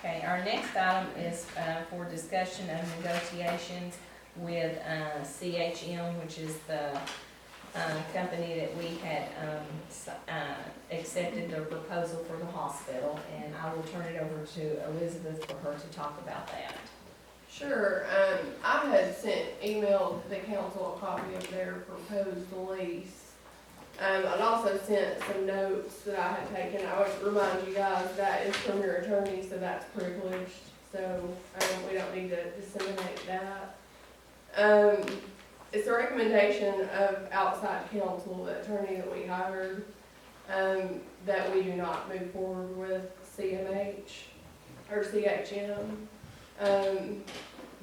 Okay, our next item is for discussion of negotiations with CHM, which is the company that we had accepted their proposal for the hospital, and I will turn it over to Elizabeth for her to talk about that. Sure. I had emailed the council a copy of their proposed lease. I'd also sent some notes that I had taken. I would remind you guys that is from your attorney, so that's privileged. So we don't need to disseminate that. It's a recommendation of outside counsel, the attorney that we hired, that we do not move forward with CMH or CHM,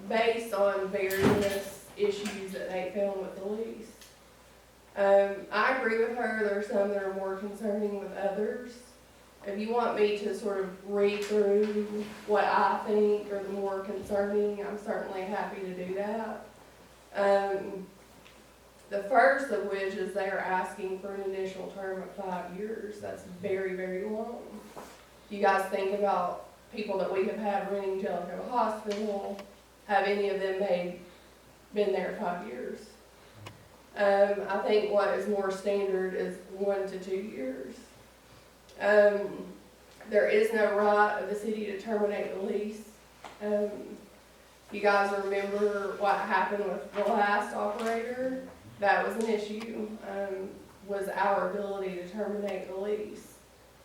based on various issues that they found with the lease. I agree with her. There are some that are more concerning with others. If you want me to sort of read through what I think are the more concerning, I'm certainly happy to do that. The first of which is they are asking for an initial term of 5 years. That's very, very long. If you guys think about people that we have had renting Jellico Hospital, have any of them been there 5 years? I think what is more standard is 1 to 2 years. There is no right of the city to terminate the lease. You guys remember what happened with the last operator? That was an issue, was our ability to terminate the lease.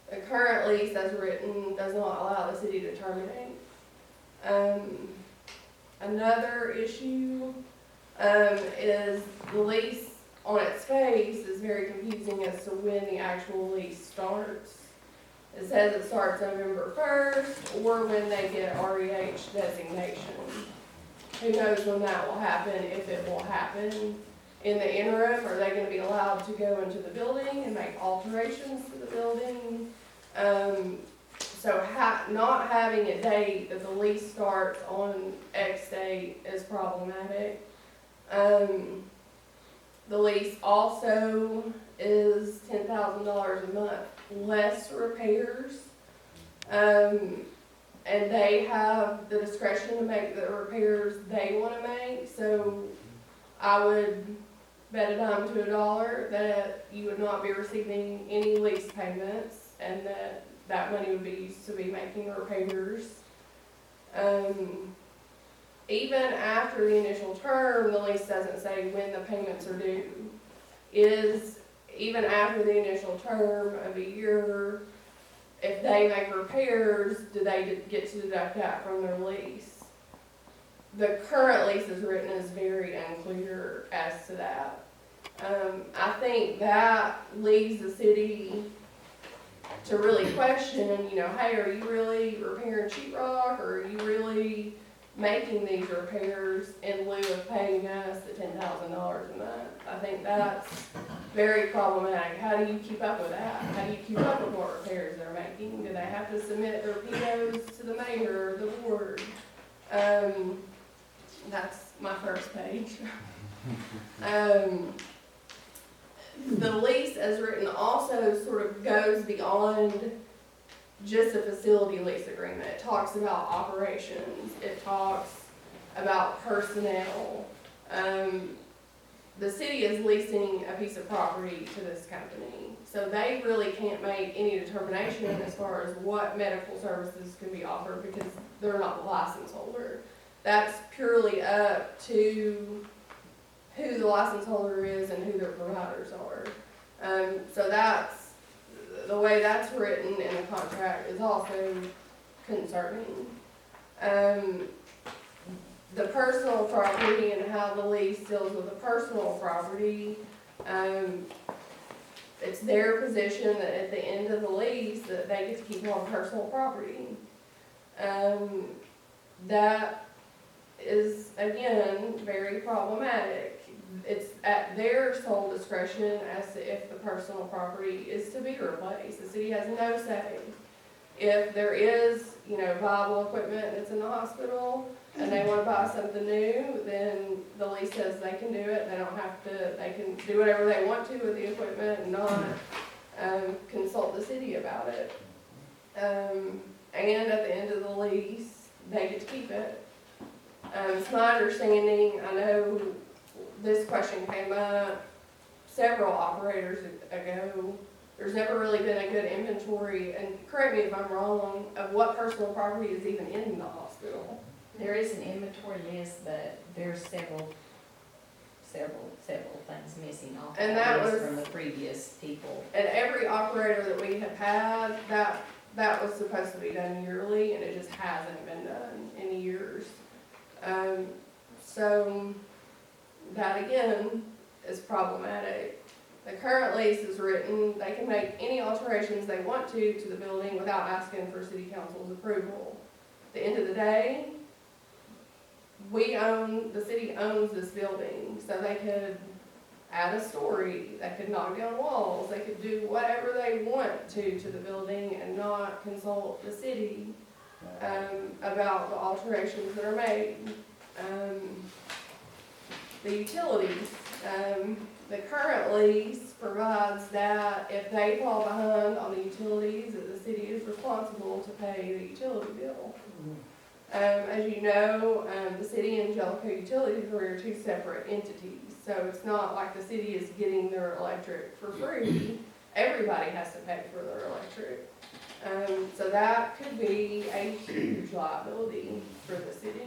The current lease as written does not allow the city to terminate. Another issue is the lease on its face is very confusing as to when the actual lease starts. It says it starts November 1st or when they get REH designation. Who knows when that will happen, if it will happen. In the interim, are they going to be allowed to go into the building and make alterations to the building? So not having a date that the lease starts on X date is problematic. The lease also is $10,000 a month less repairs. And they have the discretion to make the repairs they want to make. So I would bet a dime to a dollar that you would not be receiving any lease payments and that money would be used to be making repairs. Even after the initial term, the lease doesn't say when the payments are due. Even after the initial term of a year, if they make repairs, do they get to deduct that from their lease? The current lease as written is very unclear as to that. I think that leaves the city to really question, hey, are you really repairing sheetrock, or are you really making these repairs in lieu of paying us the $10,000 a month? I think that's very problematic. How do you keep up with that? How do you keep up with what repairs they're making? Do they have to submit their POs to the mayor or the board? That's my first page. The lease as written also sort of goes beyond just a facility lease agreement. It talks about operations. It talks about personnel. The city is leasing a piece of property to this company, so they really can't make any determination as far as what medical services can be offered because they're not the license holder. That's purely up to who the license holder is and who their providers are. So that's the way that's written in the contract is also concerning. The personal property and how the lease deals with the personal property, it's their position that at the end of the lease that they get to keep all the personal property. That is, again, very problematic. It's at their sole discretion as to if the personal property is to be replaced. The city has no say. If there is, viable equipment that's in the hospital and they want to buy something new, then the lease says they can do it. They don't have to, they can do whatever they want to with the equipment and not consult the city about it. And at the end of the lease, keep it. It's my understanding, I know this question came up several operators ago. There's never really been a good inventory, and correct me if I'm wrong, of what personal property is even in the hospital. There is an inventory list, but there's several things missing off And that that list was- from the previous people. And every operator that we have had, that was supposed to be done yearly, and it just hasn't been done in years. So that again is problematic. The current lease is written, they can make any alterations they want to the building without asking for city council's approval. At the end of the day, the city owns this building, so they could add a story, they could knock down walls, they could do whatever they want to the building and not consult the city, about the alterations that are made. The utilities, the current lease provides that if they fall behind on the utilities, that the city is responsible to pay the utility bill. As you know, the city and Jellico Utilities are two separate entities, so it's not like the city is getting their electric for free. Everybody has to pay for their electric. So that could be a huge liability for the city.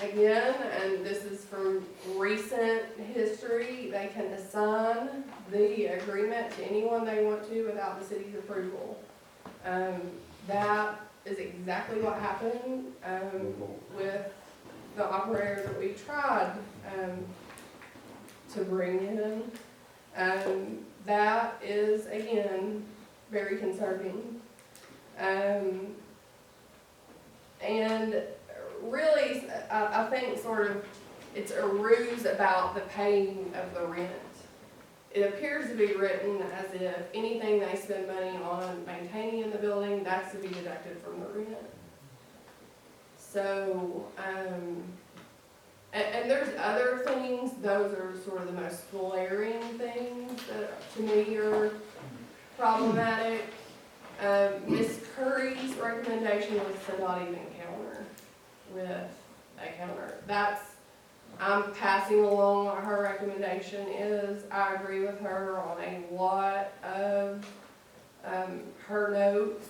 Again, and this is from recent history, they can assign the agreement to anyone they want to without the city's approval. That is exactly what happened with the operator that we tried to bring in. That is, again, very concerning. And really, I think sort of it's a ruse about the paying of the rent. It appears to be written as if anything they spend money on maintaining in the building, that's to be deducted from the rent. So, and there's other things, those are sort of the most glaring things that to me are problematic. Ms. Curry's recommendation was to not even counter with a counter. I'm passing along what her recommendation is. I agree with her on a lot of her notes.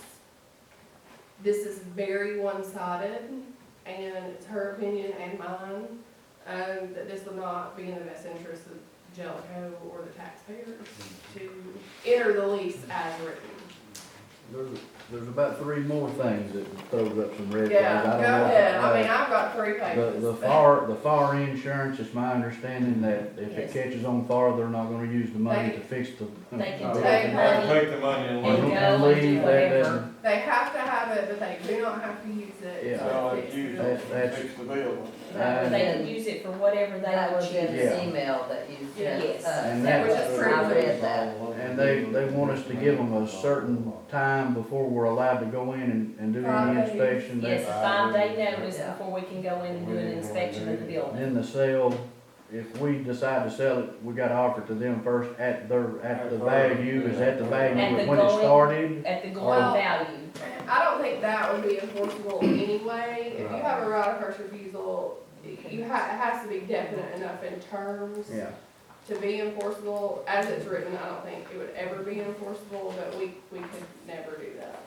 This is very one-sided, and it's her opinion and mine, that this will not be in the best interest of Jellico or the taxpayers to enter the lease as written. There's about three more things that throws up some red flags. Yeah, I go don't know. ahead. I mean, I've got 3 The pages. fire insurance, it's my understanding that if Yes. it catches on fire, they're not gonna use the money to fix the. They can take money Take the money and and leave. go And and leave do that, whatever. They have to have it, but they do not have to use it Yeah. So to it fix the usually building. That's- fix the bill. They can use it for whatever they That would was in choose. Yeah. the email that you Yes. sent us. And Which that- is I read that. And they want us to give them a certain time before we're allowed to go in and do 5 any days. inspection. Yes, a 5-day notice Yeah. before we can go in and do an inspection of the building. Then the sale, if we decide to sell it, we gotta offer it to them first at the value, is at the value At the of when it going- started? At the going Well- value. I don't think that would be enforceable anyway. If you have a right of first refusal, it has to be definite enough in terms Yeah. to be enforceable. As it's written, I don't think it would ever be enforceable, but we could never do that.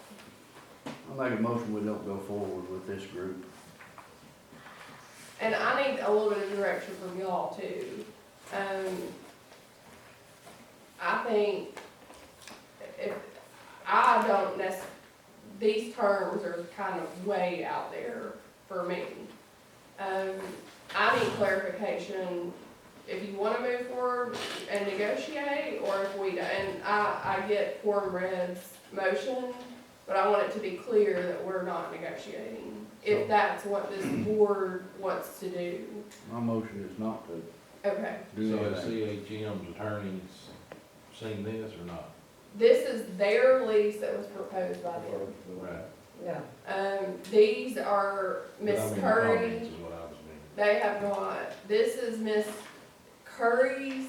I make a motion, we don't go forward with this group. And I need a little bit of direction from y'all too. I think if, I don't these terms are kind of way out there for me. I need clarification if you wanna move forward and negotiate, or if we don't. And I get Form Red's motion, but I want it to be clear that we're not negotiating, if that's what this board wants to do. My motion is not to Okay, do So has anything. CHM's attorneys seen this or not? this is their lease that was proposed by them. Right. Yeah. These are Miss But I mean, Curry, comments is what I was meaning. they have not, this is Miss Curry's,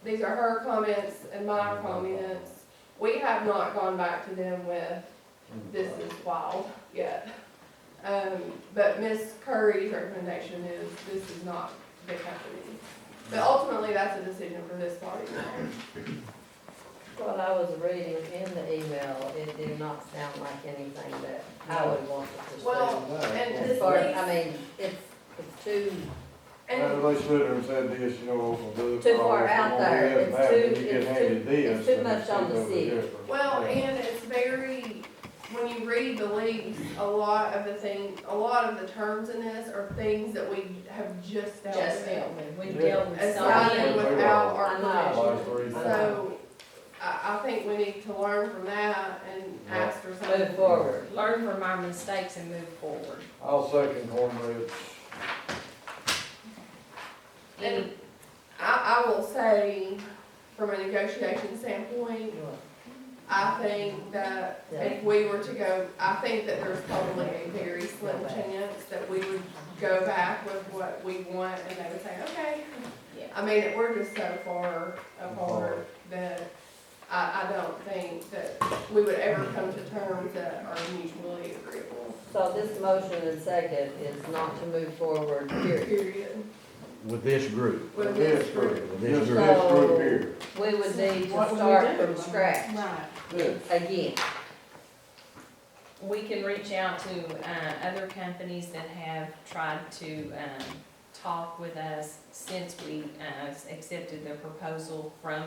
these are her comments and my comments. We have not gone back to them with this is wild yet. But Ms. Curry's recommendation is this is not the company. But ultimately, that's a decision for this body now. What I was reading in the email, it did not sound like anything that I would want to pursue. Well, and As this far, lease, I mean, it's too, and They stood there and said this, you know, we'll do it. Too far out there. It's It's too, too- you get it's handed too- this. it's too and much on the totally city. different. well, Yeah. and it's very, when you read the lease, a lot of the terms in this are things that we have just dealt Just with. dealt with, we've Yeah. dealt with so Assigned many. without our I know. Last permission. three. So, I think we need to learn from that and ask for something. move forward. Learn from our mistakes and move forward. I'll second Cornbread's. And I will say, from a negotiation standpoint, I think that if we were to go, I think that there's probably a very slim chance that we would go back with what we want and they would say, okay. Yeah. I mean, we're just so far apart that I don't think that we would ever come to terms that are mutually agreeable, So this motion and second is not to move forward, period. period. With this group. With this group. With this Just group. this group here. We would need What to would we start do? from scratch Right. This. again. We can reach out to, other companies that have tried to, talk with us since we, accepted the proposal from,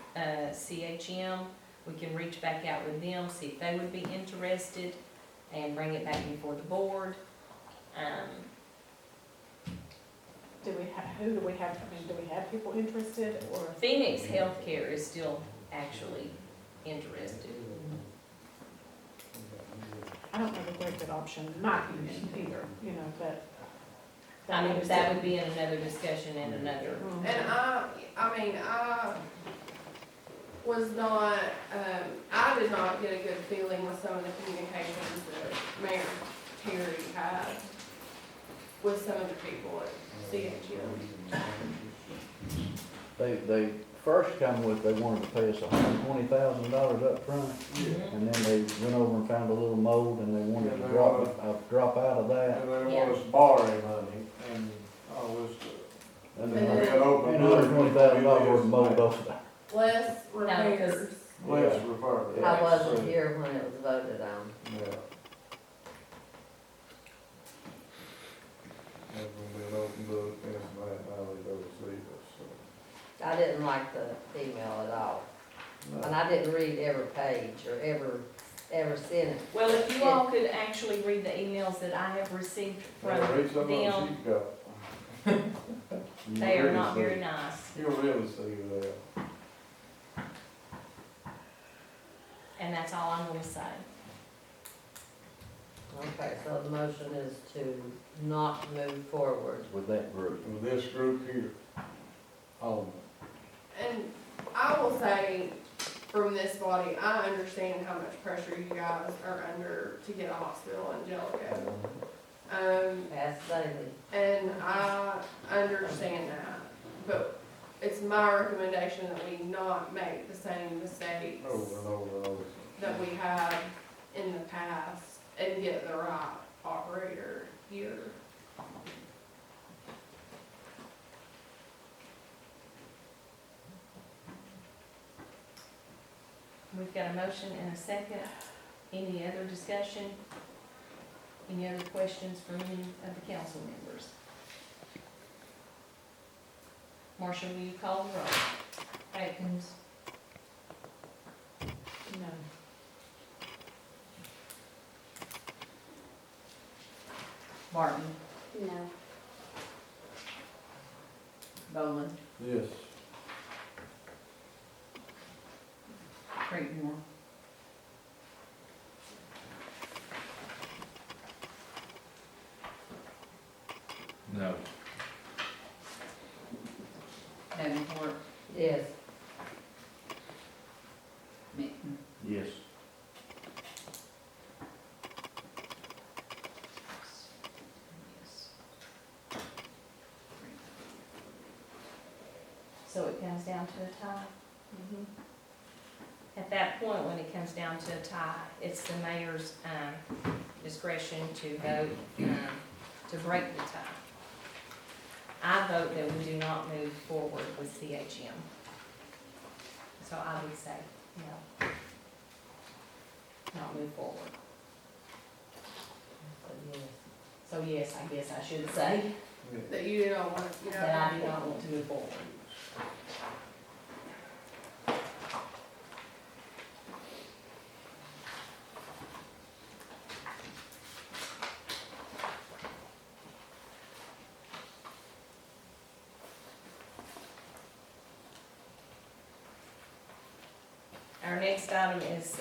CHM. We can reach back out with them, see if they would be interested, and bring it back before the board. Do we have, who do we have, I mean, do we have people interested or? Phoenix Healthcare is still actually interested. I don't know if they're a good option, in my opinion either, you know, but. I mean, that would be in another discussion and another. Mhm. And I mean, I was not, I did not get a good feeling with some of the communications that Mayor Terry had with some of the people at CHM. They first come with, they wanted to pay us $120,000 up front, and then they went over and found a little mold, and they wanted to drop out of that. And they Yeah. want us borrowing money and all this stuff. And And then We then- got open. and $120,000 worth of mold off. Less repairs. Let's refer. I wasn't here when it was voted on. Yeah. Has been open book, and it's not, now they go to see us, so. I didn't like the email at all. And I didn't read every page or every sentence. Well, if you all could actually read the emails that I have received from Yeah, read some of them them, she's got. You they are really not see- very nice. You'll really see that. And that's all I'm gonna say. Okay, so the motion is to not move forward. With that group. With this group here. Oh, And I will say, from this body, I understand how much pressure you guys are under to get a hospital in Jellico. Pass Daily. And I understand that, but it's my recommendation that we not make the same mistakes over and over and over. that we have in the past and get the right operator here. We've got a motion and a second. Any other discussion? Any other questions from any of the council members? Marcia, will you call the roll? Atkins, No. Martin, No. Bowman, Yes. Creekmore, No. Davenport, Yes. Mitten, Yes. yes. So it comes down to a tie. At that point, when it comes down to a tie, it's the mayor's, discretion to vote, to break the tie. I vote that we do not move forward with CHM. So I would say, no. Not move forward. But yes. So yes, I guess I should say That you don't want, you know. that I do not want to move forward. Our next item is